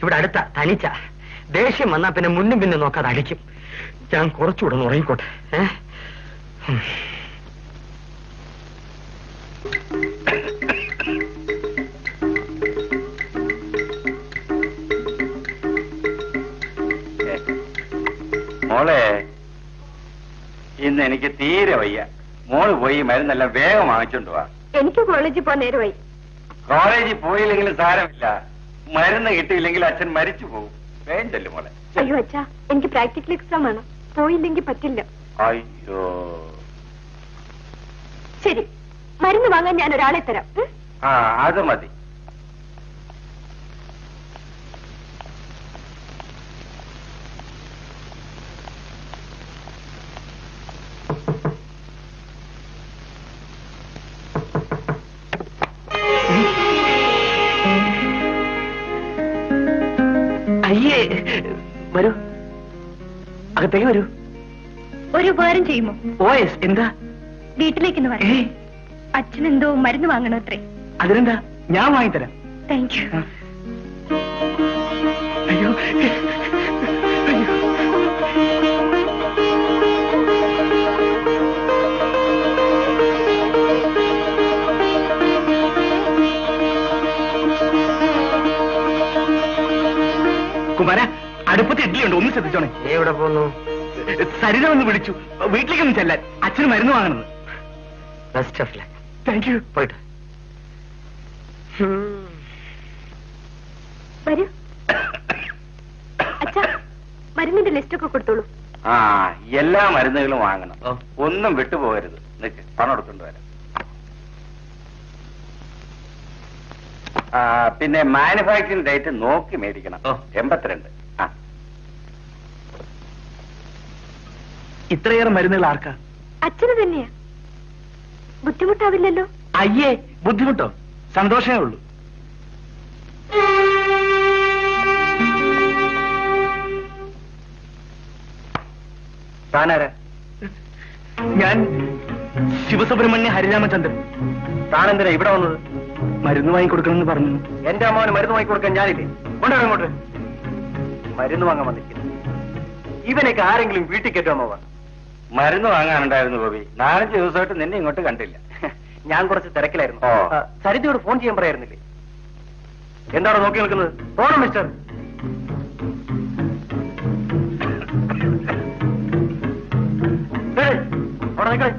ഇവിടെ അടുത്ത തനിച്ച. ദേഷ്യം വന്നാ പിന്നെ മുന്നും പിന്നെ നോക്കാതെ അടിക്കും. ഞാൻ കുറച്ചുകൂടെ ഒന്ന് ഉറങ്ങിക്കോട്ടെ. മോളെ, ഇന്ന് എനിക്ക് തീരെ വയ്യ. മോള് പോയി മരുന്നെല്ലാം വേഗം വാങ്ങിച്ചോണ്ട് വാ. എനിക്ക് കോളേജിൽ പോകാൻ നേരമായി. കോളേജിൽ പോയില്ലെങ്കിലും സാരമില്ല, മരുന്ന് കിട്ടിയില്ലെങ്കിൽ അച്ഛൻ മരിച്ചു പോകും. വേണ്ടല്ലോ മോളെ. അയ്യോ അച്ഛാ, എനിക്ക് പ്രാക്ടിക്കൽ എക്സാം ആണ്, പോയില്ലെങ്കിൽ പറ്റില്ല. അയ്യോ, ശരി, മരുന്ന് വാങ്ങാൻ ഞാൻ ഒരാളെ തരാം. ആ അത് മതി. അയ്യേ, വരൂ, അകത്തേക്ക് വരൂ. ഒരു ഉപകാരം ചെയ്യുമോ? Oh yes. എന്താ? വീട്ടിലേക്കൊന്ന് വരാം. അച്ഛൻ എന്തോ മരുന്ന് വാങ്ങണോ അത്രേ. അതിനെന്താ, ഞാൻ വാങ്ങിത്തരാം. Thank you. അയ്യോ, കുമാര, അടുപ്പത്ത് ഇഡ്ഡലിയുണ്ട്, ഒന്ന് ശ്രദ്ധിച്ചോണേ. എവിടെ പോന്നു? സരിത ഒന്ന് വിളിച്ചു, വീട്ടിലേക്കൊന്നും ചെല്ലാൻ. അച്ഛന് മരുന്ന് വാങ്ങണത്. Best of luck. Thank you. പോയിട്ട് വരൂ. അച്ഛാ, മരുന്നിന്റെ ലിസ്റ്റ് ഒക്കെ കൊടുത്തോളൂ. ആ, എല്ലാ മരുന്നുകളും വാങ്ങണം, ഒന്നും വിട്ടുപോകരുത്. നിക്ക്, പണം എടുക്കൊണ്ട് വരാം. പിന്നെ മാനുഫാക്ചറിംഗ് ഡേറ്റ് നോക്കി മേടിക്കണം. 82. ആ, ഇത്രയേറെ മരുന്നുകൾ ആർക്കാ? അച്ഛന് തന്നെയാ. ബുദ്ധിമുട്ടാവില്ലല്ലോ? അയ്യേ, ബുദ്ധിമുട്ടോ? സന്തോഷമേ ഉള്ളൂ. താനാരാ? ഞാൻ ശിവസുബ്രഹ്മണ്യ ഹരിരാമചന്ദ്രൻ. താനെന്തിനാ ഇവിടെ വന്നത്? മരുന്ന് വാങ്ങിക്കൊടുക്കണമെന്ന് പറഞ്ഞു. എന്റെ അമ്മാവന് മരുന്ന് വാങ്ങിക്കൊടുക്കാൻ ഞാനില്ലേ? കൊണ്ടുവരാം അങ്ങോട്ട്. മരുന്ന് വാങ്ങാൻ വന്നിരിക്കുന്നു. ഇവനൊക്കെ ആരെങ്കിലും വീട്ടിൽ കയറ്റാമോ? മരുന്ന് വാങ്ങാനുണ്ടായിരുന്നു ഗോപി. 4-5 ദിവസമായിട്ട് നിന്നെ ഇങ്ങോട്ട് കണ്ടില്ല. ഞാൻ കുറച്ച് തിരക്കിലായിരുന്നു. സരിതയോട് ഫോൺ ചെയ്യാൻ പറയായിരുന്നില്ലേ? എന്താണ് നോക്കി നിൽക്കുന്നത്? പോണം മിസ്റ്റർ. അവിടെ നിൽക്കണേ.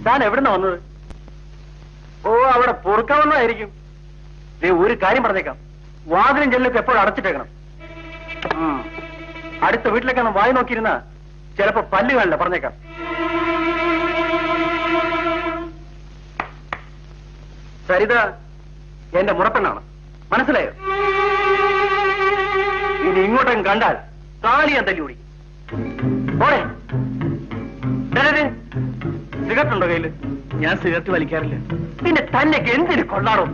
താൻ എവിടുന്ന വന്നത്? ഓ, അവിടെ പൊറുക്കാവുന്നതായിരിക്കും. ഒരു കാര്യം പറഞ്ഞേക്കാം, വാതിലും ജനലൊക്കെ എപ്പോഴും അടച്ചിട്ടേക്കണം. അടുത്ത വീട്ടിലേക്കാണ് വായി നോക്കിയിരുന്ന ചിലപ്പോ പല്ല് കാണില്ല, പറഞ്ഞേക്കാം. സരിത എന്റെ മുറപ്പെണ്ണാണ്, മനസ്സിലായോ? ഇനി ഇങ്ങോട്ടും കണ്ടാൽ കാലി ഞാൻ തല്ലി ഓടി. ഓടെ സിഗരറ്റ് ഉണ്ടോ കയ്യില്? ഞാൻ സിഗരറ്റ് വലിക്കാറില്ല. പിന്നെ തന്നെയൊക്കെ എന്തിന് കൊള്ളാടോ?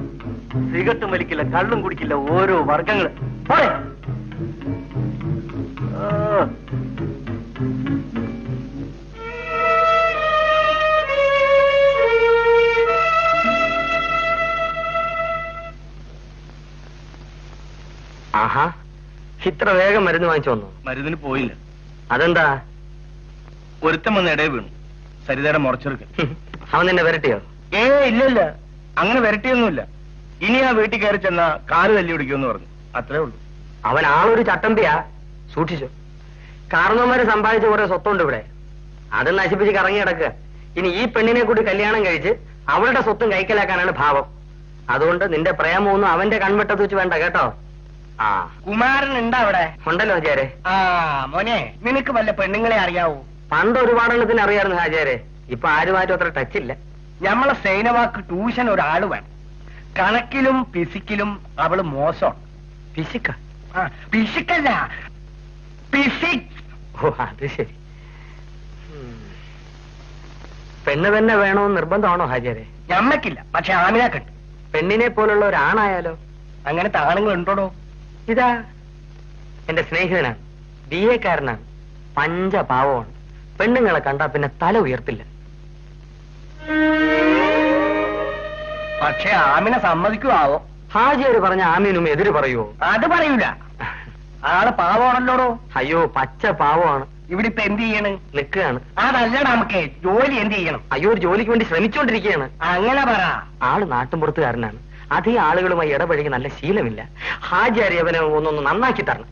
സിഗരറ്റും വലിക്കില്ല, കള്ളും കുടിക്കില്ല, ഓരോ വർഗങ്ങള്. ഓടെ ആഹാ, ഇത്ര വേഗം മരുന്ന് വാങ്ങിച്ചു വന്നു? മരുന്നിന് പോയില്ല. അതെന്താ? ഒരുത്തം വന്ന് ഇടയിൽ വീണു. സരിതയുടെ മുറച്ചെറുക്കൻ. അവൻ നിന്നെ വരട്ടിയോ? ഇല്ലില്ല, അങ്ങനെ വരട്ടിയൊന്നുമില്ല. ഇനി ആ വീട്ടിൽ കയറി ചെന്നാ കാല് തല്ലി പിടിക്കുമെന്ന് പറഞ്ഞു. അത്രേ ഉള്ളൂ. അവൻ ആളൊരു ചട്ടമ്പിയാ, സൂക്ഷിച്ചു. കാരണവന്മാര് സമ്പാദിച്ച കുറെ സ്വത്തുണ്ട് ഇവിടെ, അത് നശിപ്പിച്ച് കറങ്ങി കിടക്കുക. ഇനി ഈ പെണ്ണിനെ കൂടി കല്യാണം കഴിച്ച് അവളുടെ സ്വത്തും കൈക്കലാക്കാനാണ് ഭാവം. അതുകൊണ്ട് നിന്റെ പ്രേമമൊന്നും അവന്റെ കൺവെട്ടത്ത് വെച്ച് വേണ്ട കേട്ടോ. ആ, കുമാരൻ ഉണ്ടാ അവിടെ? ഉണ്ടല്ലോ ഹാജാരെ. ആ മോനെ, നിനക്ക് വല്ല പെണ്ണുങ്ങളെ അറിയാവൂ? പണ്ട് ഒരുപാടെണ്ണത്തിന് അറിയായിരുന്നു ഹാജാരെ, ഇപ്പൊ ആരുമായിട്ടും അത്ര ടച്ചില്ല. ഞമ്മളെ സൈനവാക്ക് ട്യൂഷൻ ഒരാള് വേണം. കണക്കിലും ഫിസിക്കിലും അവള് മോശം. ഫിസിക്ക? ഫിസിക്കല്ല, ഫിസിക്സ്. ഓ, അത് ശരി. പെണ്ണ് തന്നെ വേണമെന്ന് നിർബന്ധമാണോ ഹാജാരെ? ഞമ്മക്കില്ല, പക്ഷെ ആമിനാക്കുണ്ട്. പെണ്ണിനെ പോലുള്ള ഒരാണായാലോ? അങ്ങനത്തെ ആണുങ്ങൾ ഉണ്ടോടോ? ഇതാ എന്റെ സ്നേഹിതനാണ്, BA കാരനാണ്, പഞ്ചപാവമാണ്. പെണ്ണുങ്ങളെ കണ്ടാ പിന്നെ തല ഉയർത്തില്ല. പക്ഷെ ആമിനെ സമ്മതിക്കുവോ? ഹാജിയാര് പറഞ്ഞ ആമീനും എതിര് പറയുവോ? അത് പറയൂല. ആള് പാവമാണല്ലോടോ. അയ്യോ പച്ച പാവമാണ്. ഇവിടെ ഇപ്പൊ എന്ത് ചെയ്യണ്? നിൽക്കുകയാണ്. അതല്ലടാ നമുക്ക് ജോലി എന്ത് ചെയ്യണം? അയ്യോ ഒരു ജോലിക്ക് വേണ്ടി ശ്രമിച്ചുകൊണ്ടിരിക്കുകയാണ്. അങ്ങനെ പറ. ആള് നാട്ടുമ്പുറത്തുകാരനാണ്. അധികം ആളുകളുമായി ഇടപഴകി നല്ല ശീലമില്ല. ഹാജിയാരി അവനെ ഒന്നൊന്ന് നന്നാക്കി തരണം.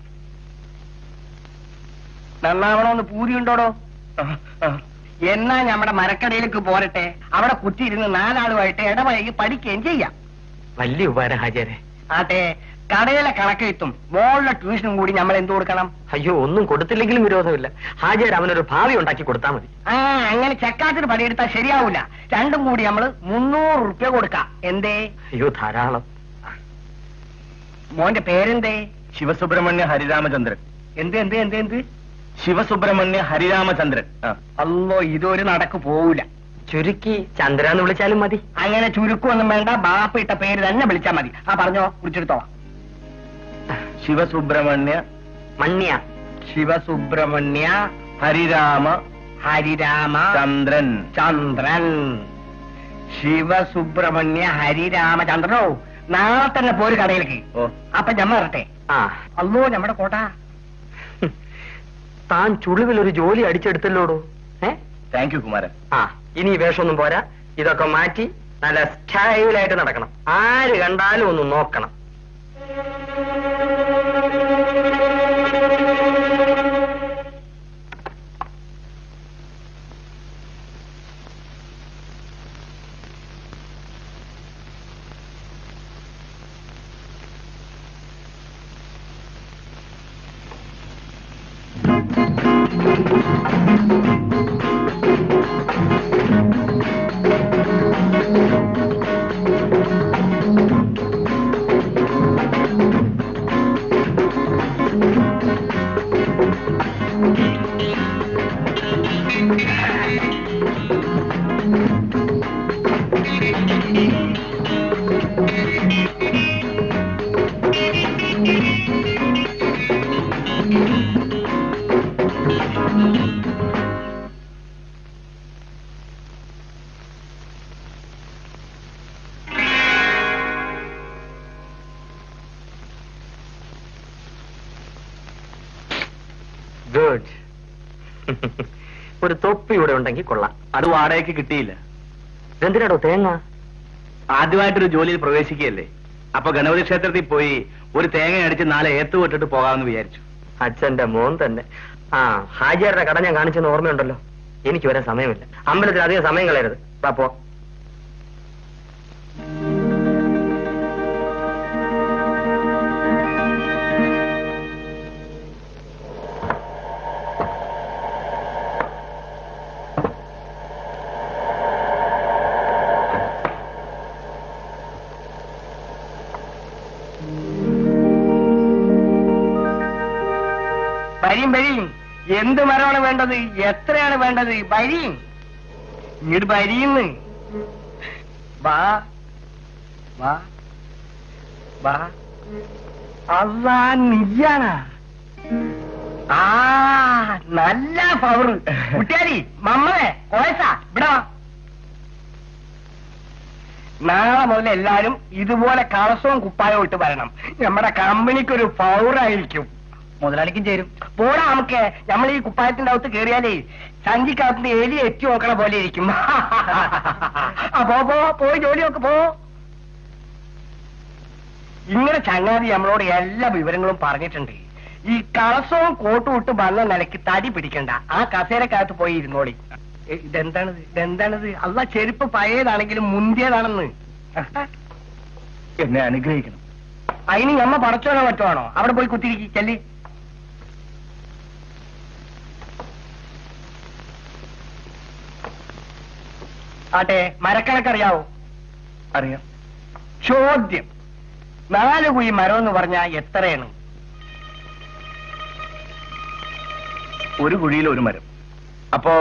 നന്നാവണമെന്ന് പൂതിയുണ്ടോടോ? എന്നാ നമ്മുടെ മരക്കടയിലേക്ക് പോരട്ടെ. അവിടെ കുറ്റിയിരുന്ന് 4 ആളുമായിട്ട് ഇടപഴകി പഠിക്കുകയും ചെയ്യാം. വലിയ ഉപകാരം ഹാജിയാരെ. ആട്ടെ, കടയിലെ കണക്കെഴുത്തും മോളുടെ ട്യൂഷനും കൂടി നമ്മൾ എന്ത് കൊടുക്കണം? അയ്യോ ഒന്നും കൊടുത്തില്ലെങ്കിലും വിരോധമില്ല. ഹാജിയാർ അവനൊരു ഭാവി ഉണ്ടാക്കി കൊടുത്താൽ മതി. അങ്ങനെ ചക്കാത്തിന് പണിയെടുത്താൽ ശരിയാവൂല. രണ്ടും കൂടി നമ്മൾ 300 റുപ്യ കൊടുക്കാം. എന്തേ? അയ്യോ ധാരാളം. മോന്റെ പേരെന്തേ? ശിവസുബ്രഹ്മണ്യ ഹരിരാമചന്ദ്രൻ. എന്ത് എന്ത് എന്ത് എന്ത്? ശിവസുബ്രഹ്മണ്യ ഹരിരാമചന്ദ്രൻ. അല്ലോ ഇതൊരു നടക്ക് പോവൂല. ചുരുക്കി ചന്ദ്രാന്ന് വിളിച്ചാലും മതി. അങ്ങനെ ചുരുക്കൊന്നും വേണ്ട. ബാപ്പ ഇട്ട പേര് തന്നെ വിളിച്ചാൽ മതി. പറഞ്ഞോ, കുറിച്ചെടുത്തോളാം. ശിവസുബ്രഹ്മണ്യ മണ്യ ശിവസുബ്രഹ്മണ്യ ഹരിരാമ ചന്ദ്രൻ. ശിവസുബ്രഹ്മണ്യ ഹരിരാമചന്ദ്രനോ, നാളെ തന്നെ പോര് കടയിലേക്ക്. അപ്പൊ ഞമ്മ വരട്ടെ. അല്ലോ നമ്മുടെ കോട്ട. താൻ ചുളിവിൽ ഒരു ജോലി അടിച്ചെടുത്തല്ലോടോ. Thank you Kumaran. ഇനി വേഷമൊന്നും പോരാ. ഇതൊക്കെ മാറ്റി നല്ല സ്റ്റൈലായിട്ട് നടക്കണം. ആര് കണ്ടാലും ഒന്ന് നോക്കണം. ഗുഡ്. ഒരു തൊപ്പി ഇവിടെ ഉണ്ടെങ്കിൽ കൊള്ളാം. അത് വാടകയ്ക്ക് കിട്ടിയില്ല. എന്തിനാടോ തേങ്ങ? ആദ്യമായിട്ടൊരു ജോലിയിൽ പ്രവേശിക്കുകയല്ലേ. അപ്പൊ ഗണപതി ക്ഷേത്രത്തിൽ പോയി ഒരു തേങ്ങ അടിച്ച് 4 ഏത്തുവിട്ടിട്ട് പോകാമെന്ന് വിചാരിച്ചു. അച്ഛന്റെ മോൻ തന്നെ. ഹാജിയാരുടെ കട ഞാൻ കാണിച്ചെന്ന് ഓർമ്മയുണ്ടല്ലോ. എനിക്ക് വരാൻ സമയമില്ല. അമ്പലത്തിൽ അധികം സമയം കളയരുത്. പോ. വരിയും. എന്ത് മരമാണ് വേണ്ടത്? എത്രയാണ് വേണ്ടത്? വരിയും. ഇങ്ങോട്ട് വരിയുന്ന്. വാ വാ വാ. അല്ലാ, നീയാണാ? നല്ല പവർ. കുട്ടിയാരി മമ്മേ കോയസാ ഇവിടെ വാ. നാളെ മുതൽ എല്ലാരും ഇതുപോലെ കളസവും കുപ്പായവും ഇട്ട് വരണം. നമ്മുടെ കമ്പനിക്കൊരു പവറായിരിക്കും. മുതലാളിക്കും ചേരും. പോടാ നമുക്ക്. നമ്മൾ ഈ കുപ്പായത്തിന്റെ അകത്ത് കയറിയാലേ സഞ്ചിക്കകത്ത് എലി എത്തി നോക്കണ പോലെ ഇരിക്കും. പോയി ജോലി നോക്ക് പോ. ഇങ്ങനെ ചങ്ങാതി നമ്മളോട് എല്ലാ വിവരങ്ങളും പറഞ്ഞിട്ടുണ്ട്. ഈ കളസവും കോട്ടും ഇട്ട് വന്ന നിലയ്ക്ക് തടി പിടിക്കണ്ട. ആ കസേരക്കകത്ത് പോയി ഇരുന്നോളി. ഇതെന്താണിത്? അല്ല, ചെരുപ്പ് പഴയതാണെങ്കിലും മുന്തിയതാണെന്ന്. എന്നെ അനുഗ്രഹിക്കണം. അതിന് ഞമ്മ പടച്ചോനോ മറ്റോണോ? അവിടെ പോയി കുത്തിരിക്കി ചെല്ലി. ആട്ടെ, മരക്കണക്കറിയാവോ? അറിയാം. ചോദ്യം, 4 കുഴി മരം എന്ന് പറഞ്ഞാ എത്രയാണ്? ഒരു കുഴിയിൽ ഒരു മരം. അപ്പോ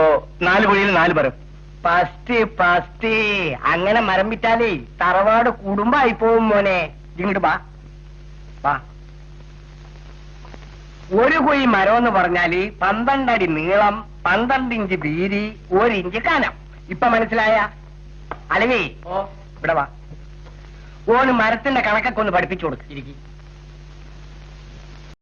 4 കുഴിയിൽ 4 മരം. ഫസ്റ്റ് അങ്ങനെ മരം വിറ്റാലേ തറവാട് കുടുംബമായി പോവും മോനെ. ഇങ്ങോട്ട് വാ. ഒരു കുഴി മരം എന്ന് പറഞ്ഞാല് 12 അടി നീളം, 12 ഇഞ്ച് വീതി, 1 ഇഞ്ച് കനം. ഇപ്പൊ മനസ്സിലായ? അലവേ ഇവിടെ വാ. ഓന് മരത്തിന്റെ കണക്കൊക്കെ ഒന്ന് പഠിപ്പിച്ചു കൊടുക്കും.